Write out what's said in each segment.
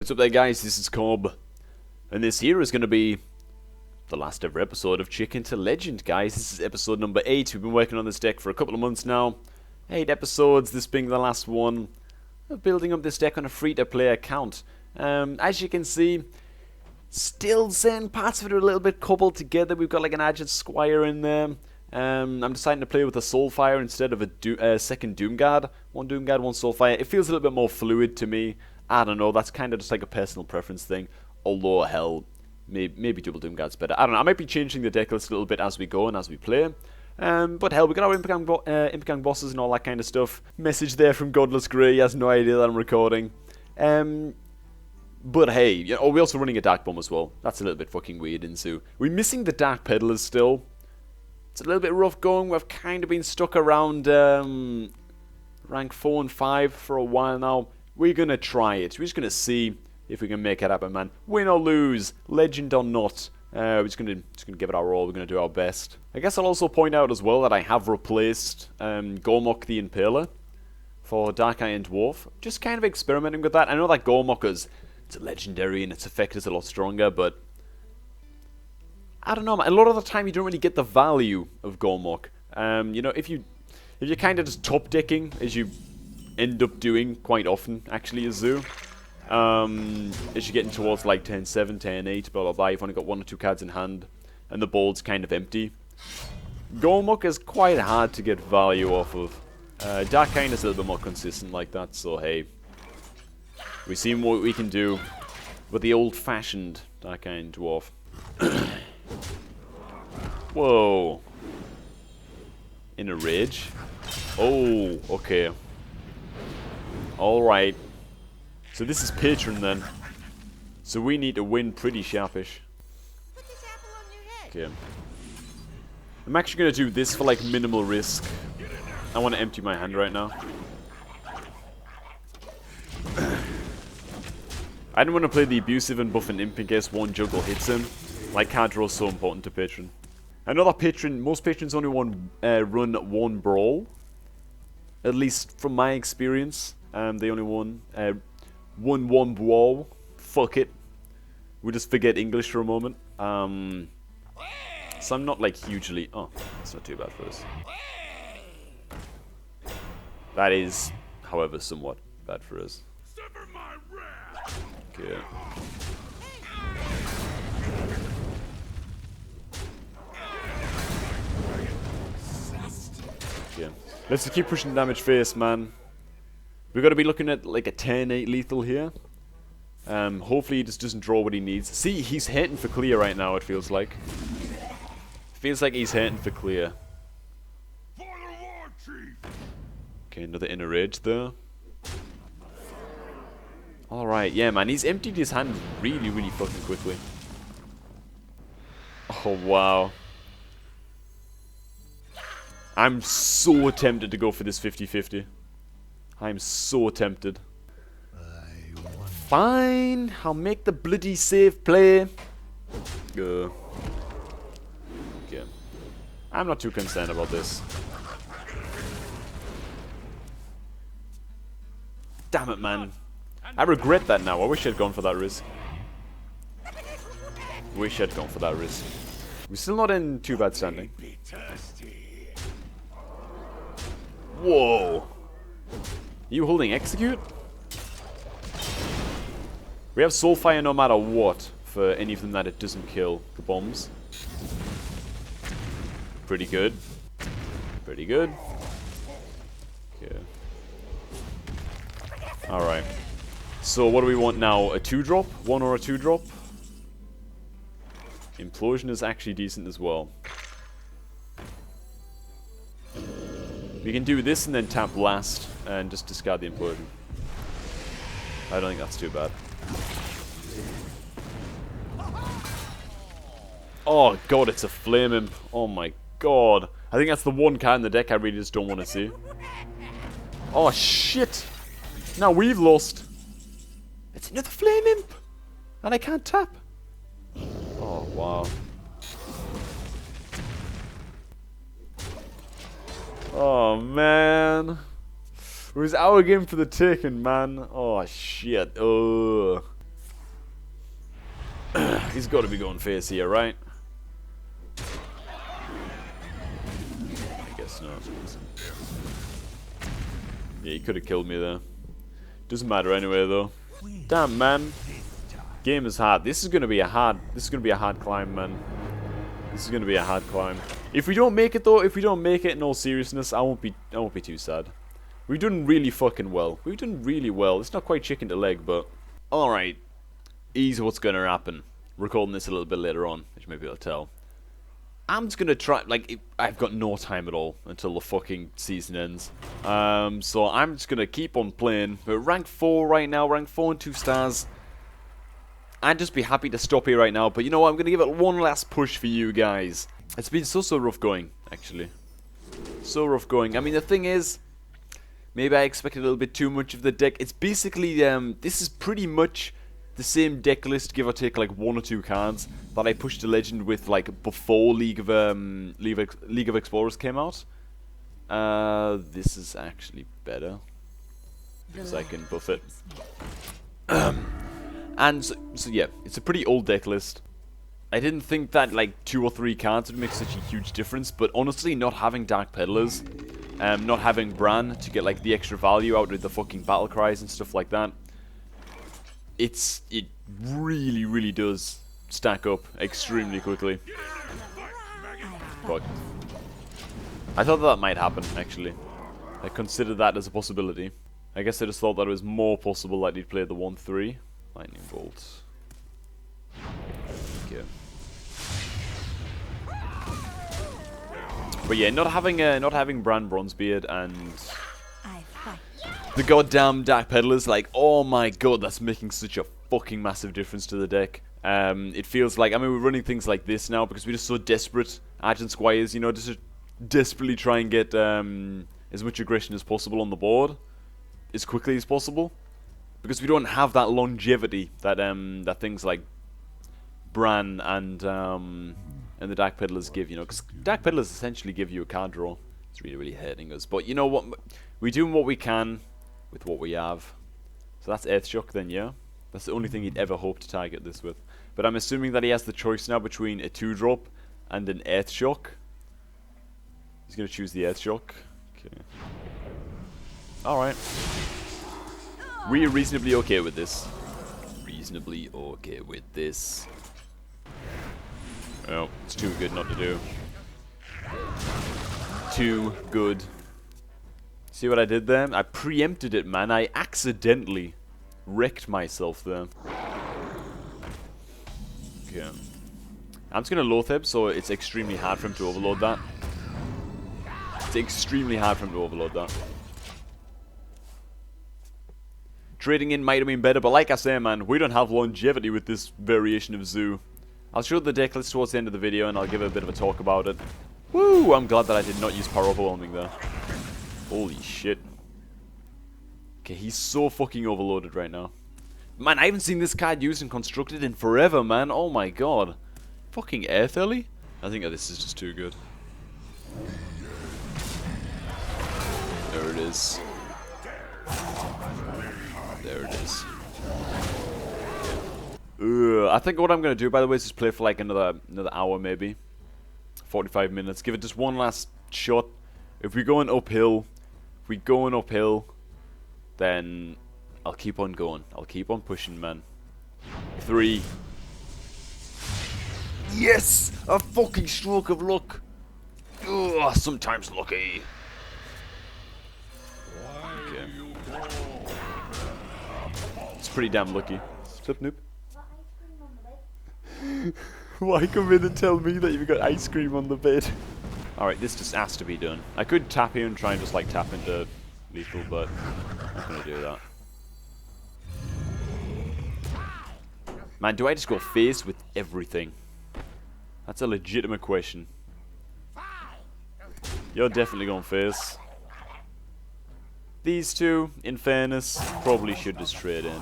What's up there, guys? This is Cob, and this here is going to be the last ever episode of Chicken-to-Legend, guys. This is episode number 8. We've been working on this deck for a couple of months now. 8 episodes, this being the last one. We're building up this deck on a free-to-play account. As you can see, still certain parts of it are a little bit coupled together. We've got like an Agile Squire in there. I'm deciding to play with a Soulfire instead of a second Doomguard. One Doomguard, one Soulfire. It feels a little bit more fluid to me. I don't know, that's kind of just like a personal preference thing. Although, hell, maybe double Doomguard's better. I don't know, I might be changing the deck list a little bit as we go and as we play. But hell, we got our Imp Gang bosses and all that kind of stuff. Message there from Godless Grey, he has no idea that I'm recording. But hey, you know, we're also running a Dark Bomb as well. That's a little bit fucking weird, Insu. We're missing the Dark Peddlers still. It's a little bit rough going. We've kind of been stuck around rank 4 and 5 for a while now. We're going to try it. We're just going to see if we can make it happen, man. Win or lose, legend or not. We're just going to give it our all. We're going to do our best. I guess I'll also point out as well that I have replaced Gormok the Impaler for Dark Iron Dwarf. Just kind of experimenting with that. I know that Gormok it's a legendary and its effect is a lot stronger, but I don't know, man. A lot of the time you don't really get the value of Gormok. You know, if you're kind of just top decking, as you end up doing quite often, actually, as Zoo. As you're getting towards like 10-7, 10-8, blah blah blah, you've only got 1 or 2 cards in hand, and the board's kind of empty. Gormok is quite hard to get value off of. Dark Iron is a little bit more consistent like that, so hey. We've seen what we can do with the old-fashioned Dark Iron Dwarf. Whoa. In a rage? Oh, okay. Alright. So this is Patron then. So we need to win pretty sharpish. Okay. I'm actually going to do this for like minimal risk. I want to empty my hand right now. I don't want to play the abusive and buff and imp in case one juggle hits him. Like, card draw is so important to Patron. I know that most patrons only run one brawl. At least from my experience. They only won one brawl. Fuck it. We just forget English for a moment. So I'm not like hugely... Oh, it's not too bad for us. That is, however, somewhat bad for us. Okay. Yeah. Let's just keep pushing damage face, man. We've got to be looking at like a 10-8 lethal here. Hopefully he just doesn't draw what he needs. See, he's hitting for clear right now, it feels like. Feels like he's hitting for clear. Okay, another inner rage there. Alright, yeah, man. He's emptied his hand really, really fucking quickly. Oh, wow. I'm so tempted to go for this 50-50. I'm so tempted. Fine, I'll make the bloody safe play. Okay. I'm not too concerned about this. Damn it, man. I regret that now. I wish I'd gone for that risk. Wish I'd gone for that risk. We're still not in too bad standing. Whoa. You holding execute? We have Soulfire no matter what for any of them that it doesn't kill the bombs. Pretty good. Pretty good. Okay. Alright. So what do we want now? A 2-drop? 1 or a 2-drop? Implosion is actually decent as well. We can do this and then tap Blast and just discard the Implosion. I don't think that's too bad. Oh god, it's a Flame Imp. Oh my god. I think that's the one card in the deck I really just don't want to see. Oh shit! Now we've lost. It's another Flame Imp! And I can't tap. Oh wow. Oh man. It was our game for the taking, man. Oh shit. Oh. He's got to be going face here, right? I guess not. Yeah, he could have killed me there. Doesn't matter anyway, though. Damn, man. Game is hard. This is gonna be a hard climb, man. This is gonna be a hard climb. If we don't make it, though, if we don't make it in all seriousness, I won't be too sad. We've done really fucking well. We've done really well. It's not quite Chicken-2-Leg, but alright. Here's what's gonna happen. Recording this a little bit later on, which maybe I'll tell. I'm just gonna try, like, I've got no time at all until the fucking season ends. So I'm just gonna keep on playing. We're rank 4 right now, rank 4 and 2 stars. I'd just be happy to stop here right now, but you know what, I'm gonna give it one last push for you guys. It's been so rough going, actually. So rough going. I mean, the thing is, maybe I expected a little bit too much of the deck. It's basically, this is pretty much the same deck list, give or take like 1 or 2 cards, that I pushed to Legend with like before League of Explorers came out. This is actually better because I can buff it. And so yeah, it's a pretty old deck list. I didn't think that like 2 or 3 cards would make such a huge difference, but honestly, not having Dark Peddlers, not having Bran to get like the extra value out of the fucking battle cries and stuff like that, it really does stack up extremely quickly. Fuck. I thought that might happen, actually. I considered that as a possibility. I guess I just thought that it was more possible that he'd play the 1-3. Lightning Bolt. Okay. But yeah, not having Bran Bronzebeard and the goddamn Dark Peddlers, like, oh my god, that's making such a fucking massive difference to the deck. It feels like, I mean, we're running things like this now because we're just so desperate, Argent Squires, you know, just to desperately try and get as much aggression as possible on the board, as quickly as possible. Because we don't have that longevity that that things like Bran and the Dark Peddlers give, you know. Because Dark Peddlers essentially give you a card draw. It's really hurting us. But you know what? We're doing what we can with what we have. So that's Earthshock then, yeah? That's the only thing he'd ever hope to target this with. But I'm assuming that he has the choice now between a 2-drop and an Earthshock. He's going to choose the Earthshock. Okay. Alright. We're reasonably okay with this. Reasonably okay with this. Oh, it's too good not to do. Too good. See what I did there? I preempted it, man. I accidentally wrecked myself there. Okay. I'm just gonna Loatheb, so it's extremely hard for him to overload that. It's extremely hard for him to overload that. Trading in might have been better, but like I say, man, we don't have longevity with this variation of Zoo. I'll show the deck list towards the end of the video, and I'll give a bit of a talk about it. Woo! I'm glad that I did not use Power Overwhelming there. Holy shit. Okay, he's so fucking overloaded right now. Man, I haven't seen this card used and constructed in forever, man. Oh my god. Fucking Earthly? I think this is just too good. There it is. There it is. I think what I'm going to do, by the way, is just play for like another hour maybe. 45 minutes. Give it just one last shot. If we're going uphill, then I'll keep on going. I'll keep on pushing, man. 3. Yes! A fucking stroke of luck. Ugh, sometimes lucky. Okay. It's pretty damn lucky. What's up, noob? Why come in and tell me that you've got ice cream on the bed? Alright, this just has to be done. I could tap here and try and just like tap into lethal, but I'm not gonna do that. Man, do I just go face with everything? That's a legitimate question. You're definitely going face. These two, in fairness, probably should just trade in.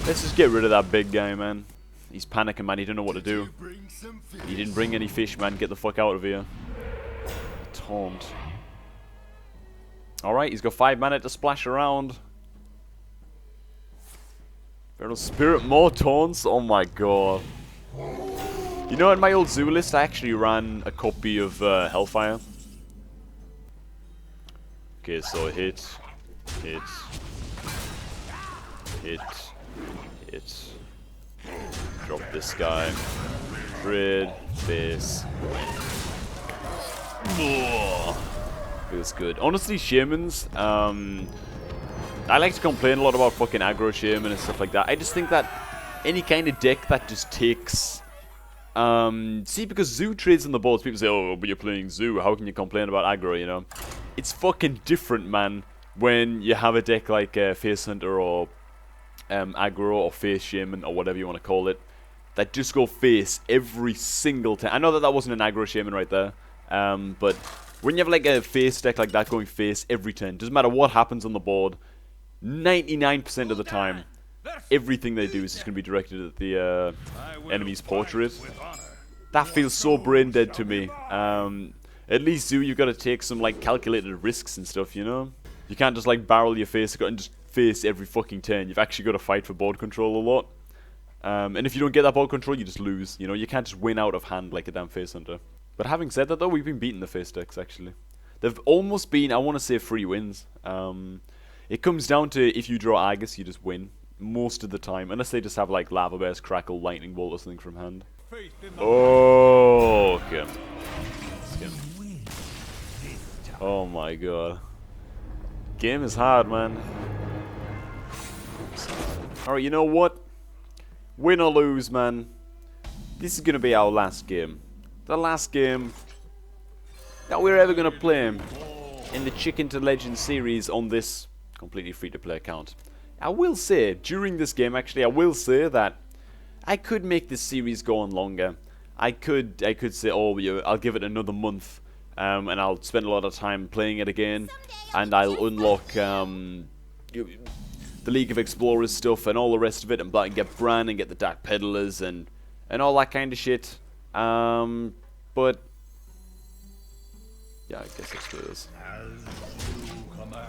Let's just get rid of that big guy, man. He's panicking, man. He don't know what to do. He didn't bring any fish, man. Get the fuck out of here. Taunt. Alright, he's got 5 mana to splash around. Feral Spirit, more taunts? Oh my god. You know, in my old zoo list, I actually ran a copy of Hellfire. Okay, so hit, hit, hit, hit. Drop this guy. Grid, base. Feels good. Honestly, Shamans, I like to complain a lot about fucking aggro Shaman and stuff like that. I just think that any kind of deck that just takes... see, because Zoo trades on the boards, people say, oh, but you're playing Zoo, how can you complain about aggro, you know? It's fucking different, man, when you have a deck like Face Hunter or aggro or Face Shaman or whatever you want to call it, that just go face every single time. I know that that wasn't an aggro Shaman right there, but when you have like a face deck like that going face every turn, doesn't matter what happens on the board, 99% of the time, everything they do is just going to be directed at the enemy's portrait. That feels so brain dead to me. At least Zoo, you've got to take some like calculated risks and stuff, you know? You can't just like barrel your face and just face every fucking turn. You've actually got to fight for board control a lot. And if you don't get that board control, you just lose. You know, you can't just win out of hand like a damn Face Hunter. But having said that though, we've been beating the face decks actually. They've almost been, I want to say, 3 wins. It comes down to if you draw Argus, you just win. Most of the time. Unless they just have like Lava Bear's Crackle, Lightning Bolt or something from hand. Oh, okay. Oh my god. Game is hard, man. Alright, you know what? Win or lose, man. This is going to be our last game. The last game that we're ever going to play in the Chicken-to-Legend series on this completely free-to-play account. I will say, during this game, actually, I will say that I could make this series go on longer. I could say, oh, I'll give it another month, and I'll spend a lot of time playing it again, and I'll unlock the League of Explorers stuff and all the rest of it, and get Bran and get the Dark Peddlers and all that kind of shit. But yeah, I guess let's do this.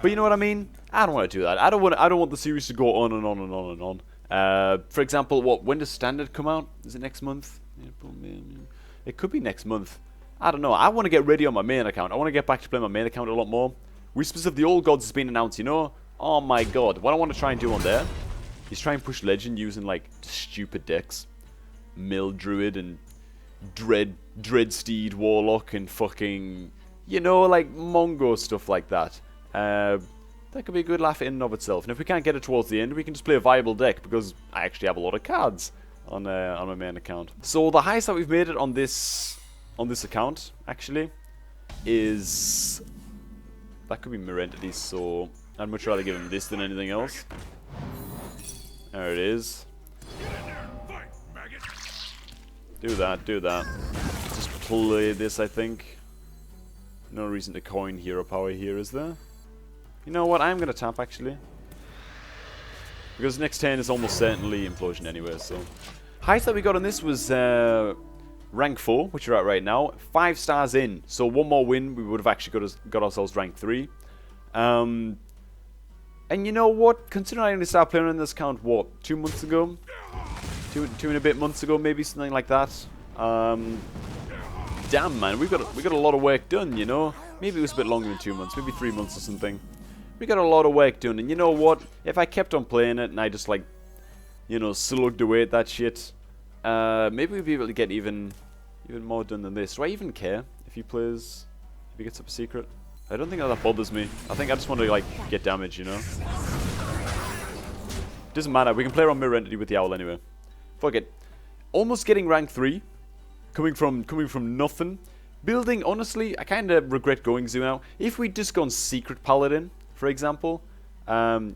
But you know what I mean? I don't want to do that. I don't want the series to go on and on and on and on. For example, when does Standard come out? Is it next month? It could be next month. I don't know. I want to get ready on my main account. I want to get back to playing my main account a lot more. Whispers of the Old Gods has been announced, you know? Oh my god. What I want to try and do on there is try and push Legend using like stupid decks. Mill Druid and Dreadsteed Warlock and fucking, you know, like Mongo stuff like that. That could be a good laugh in and of itself. And if we can't get it towards the end, we can just play a viable deck because I actually have a lot of cards on my main account. So the highest that we've made it on this account actually is that could be Mirror Entities. So I'd much rather give him this than anything else. There it is. Do that. Just play this, I think. No reason to coin hero power here, is there? You know what? I'm gonna tap actually. Because next turn is almost certainly Implosion anyway, so. Highest that we got on this was rank 4, which we're at right now. 5 stars in, so one more win, we would have actually got ourselves rank 3. And you know what? Considering I only started playing on this account, what, 2 months ago? Two and a bit months ago, maybe something like that. Damn, man, we got a lot of work done, you know. Maybe it was a bit longer than 2 months, maybe 3 months or something. We got a lot of work done, and you know what? If I kept on playing it and I just like, you know, slugged away at that shit, maybe we'd be able to get even more done than this. Do I even care if he gets up a secret? I don't think that bothers me. I think I just want to like get damage, you know. Doesn't matter. We can play around Mirror Entity with the Owl anyway. Fuck it. Almost getting rank 3. Coming from nothing. Building, honestly, I kind of regret going Zoo now. If we'd just gone Secret Paladin, for example. You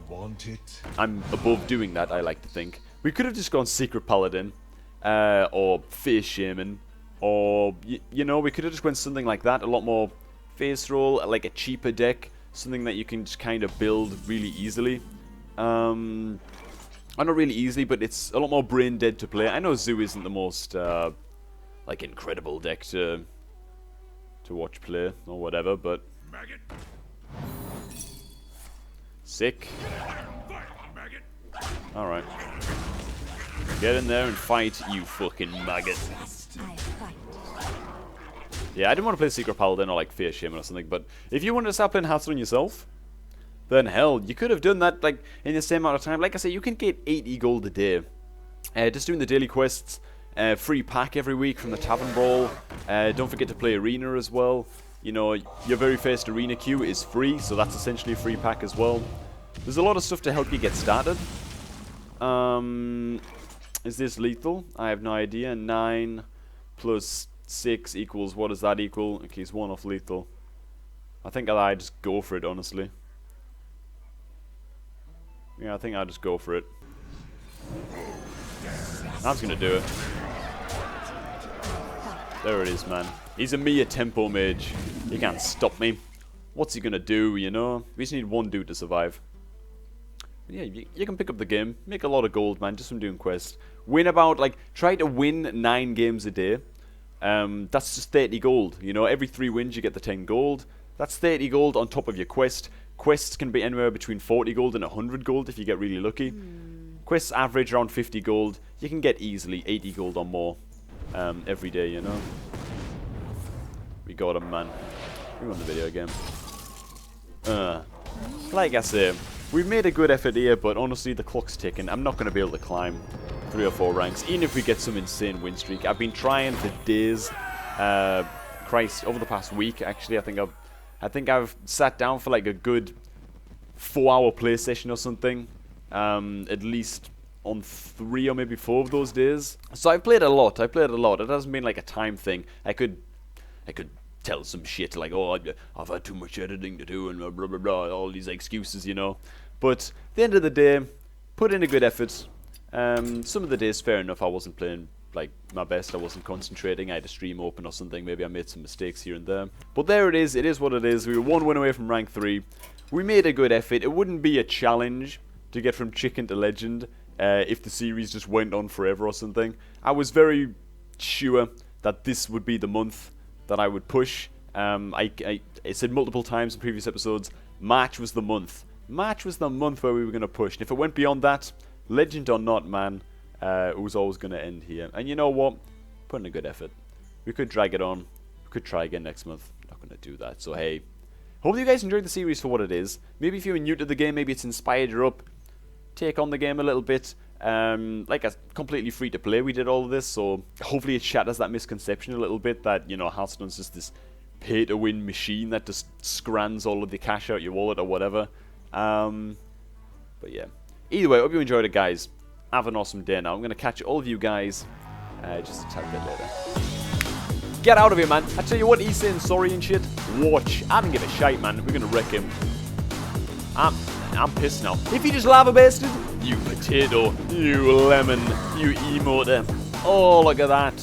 want it? I'm above doing that, I like to think. We could have just gone Secret Paladin. Or Face Shaman. Or, you know, we could have just went something like that. A lot more face roll, like a cheaper deck. Something that you can just kind of build really easily. Not really easily, but it's a lot more brain dead to play. I know Zoo isn't the most like incredible deck to watch play or whatever, but sick. Alright. Get in there and fight, you fucking maggot. Yeah, I didn't want to play Secret Paladin or like Fear Shaman or something, but if you wanted to start playing Hearthstone yourself, then hell, you could have done that like in the same amount of time. Like I say, you can get 80 gold a day. Just doing the daily quests, free pack every week from the Tavern Brawl. Don't forget to play Arena as well. You know, your very first Arena queue is free, so that's essentially a free pack as well. There's a lot of stuff to help you get started. Is this lethal? I have no idea. 9 plus 6 equals, what does that equal? Okay, it's 1 off lethal. I think I just go for it, honestly. Yeah, I think I'll just go for it. I'm just gonna do it. There it is, man. He's a mere tempo mage. He can't stop me. What's he gonna do, you know? We just need one dude to survive. But yeah, you can pick up the game. Make a lot of gold, man, just from doing quests. Win about, like, try to win 9 games a day. That's just 30 gold. You know, every 3 wins you get the 10 gold. That's 30 gold on top of your quest. Quests can be anywhere between 40 gold and 100 gold if you get really lucky. Quests average around 50 gold. You can get easily 80 gold or more every day, you know. We got him, man. We won the video game. Like I say, we've made a good effort here, but honestly, the clock's ticking. I'm not going to be able to climb 3 or 4 ranks, even if we get some insane win streak. I've been trying for days. Christ, over the past week, actually, I think I've sat down for like a good 4-hour play session or something. At least on 3 or maybe 4 of those days. So I've played a lot. It hasn't been like a time thing. I could tell some shit like, oh, I've had too much editing to do and blah, blah, blah, blah, all these excuses, you know. But at the end of the day, put in a good effort. Some of the days, fair enough, I wasn't playing like my best. I wasn't concentrating. I had a stream open or something. Maybe I made some mistakes here and there. But there it is. It is what it is. We were 1 win away from rank 3. We made a good effort. It wouldn't be a challenge to get from Chicken to Legend if the series just went on forever or something. I was very sure that this would be the month that I would push. I said multiple times in previous episodes, March was the month. March was the month where we were going to push. And if it went beyond that, Legend or not, man, it was always going to end here. And you know what? Put in a good effort. We could drag it on. We could try again next month. Not going to do that. So hey, hope you guys enjoyed the series for what it is. Maybe if you're new to the game, maybe it's inspired you up. Take on the game a little bit. Like a completely free to play, we did all of this, so hopefully it shatters that misconception a little bit that, you know, Hearthstone's just this pay to win machine that just scrans all of the cash out your wallet or whatever. But yeah, either way, hope you enjoyed it, guys. Have an awesome day now. I'm gonna catch all of you guys just a tad bit later. Get out of here, man. I tell you what, he's saying sorry and shit. Watch. I don't give a shite, man. We're gonna wreck him. I'm pissed now. If you just lava bastard, you potato, you lemon, you emote. Oh, look at that.